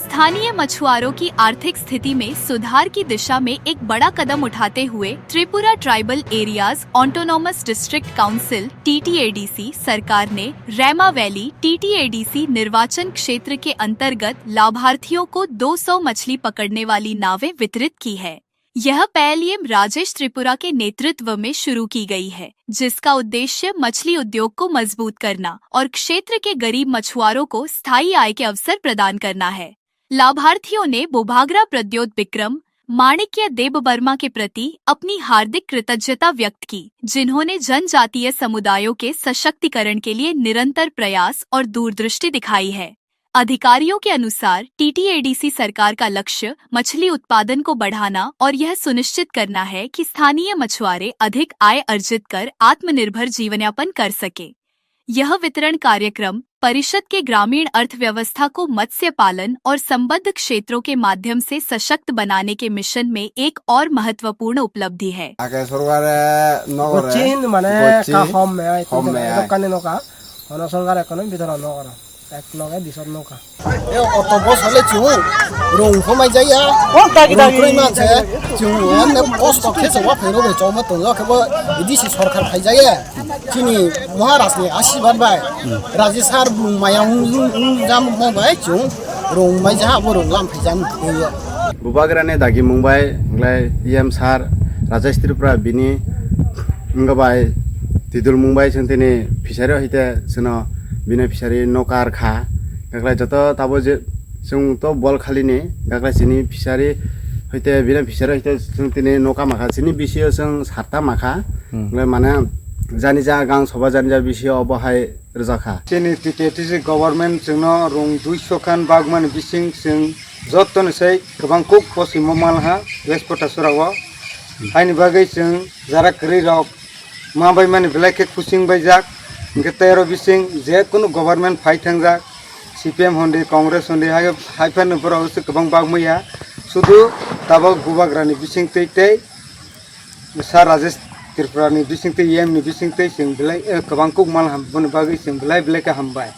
स्थानीय मछुआरों की आर्थिक स्थिति में सुधार की दिशा में एक बड़ा कदम उठाते हुए Tripura tribal areas autonomous district council (TTADC) सरकार ने रैमा वैली TTADC निर्वाचन क्षेत्र के अंतर्गत लाभार्थियों को 200 मछली पकड़ने वाली नावें वितरित की है। यह पहल राजेश त्रिपुरा के नेतृत्व में शुरू की गई है, जिसका उद्देश्य मछली उद्योग को मजबूत करना और क्षेत्र के गरीब मछुआरों को स्थायी आय के अवसर प्रदान करना है। लाभार्थियों ने बोभागरा प्रद्योत विक्रम माणिक्य देबबर्मा के प्रति अपनी हार्दिक कृतज्ञता व्यक्त की, जिन्होंने जनजातीय समुदायों के सशक्तिकरण के लिए निरंतर प्रयास और दूरदृष्टि दिखाई है। अधिकारियों के अनुसार TTADC सरकार का लक्ष्य मछली उत्पादन को बढ़ाना और यह सुनिश्चित करना है कि स्थानीय मछुआरे अधिक आय अर्जित कर आत्मनिर्भर जीवनयापन कर सके। यह वितरण कार्यक्रम परिषद के ग्रामीण अर्थव्यवस्था को मत्स्य पालन और संबद्ध क्षेत्रों के माध्यम से सशक्त बनाने के मिशन में एक और महत्वपूर्ण उपलब्धि है। एक लगे दिसर नौका ए ऑटो बस हले छु रोंग खमाय जाया ओ दागी मानसे छु ने पोस्ट ऑफिस वा फेरो बे चौमा तो लखबो इदि सि सरकार खाय जाया चिनि महाराष्ट्र आशीर्वाद बाय राजेशार मायाव जाम माबाय छु रोंग माय जा बो रोंग लाम फैजाम देयो बुबागरा ने दागी मुंबई ग्लाय एम सार राजेश त्रिपुरा बिनि ngबाय तिदुल मुंबई सन्तिनि फिसारि हइते सनो बिना फिसारि नकार खा गाग्ला जत ताबो जे जों तो बल खालिनि गाग्ला सिनि फिसारि हइते बिना फिसारि हइते जों तिनि नका माखा सिनि बिसियो जों सातता माखा माने जानि जा गां सभा जानि जा बिसियो अबहाय रजाखा तिनि TTADC गभर्नमेन्ट जोंनो रं 200 खान बागमान बिसिं जों जत्तन सै गोबां कुक पसिम मालहा वेस्पटा सुराव आइनि बागै जों जारा करै रक माबाय माने ब्लैक खुसिं बायजाक गेतेरो बिसिं जे कुनु गभर्नमेंट फाइट थांजा CPM होंदे कांग्रेस होंदे हाइफान नफोराव गोबां बागमैया सुदु ताबो गुबाग्रानि बिसिं तै सार राजेश त्रिपुरानि बिसिं तै एम नि बिसिं तै जों बिलाय गोबां कुक माल हामबोनो बागै जों बिलाय हामबाय।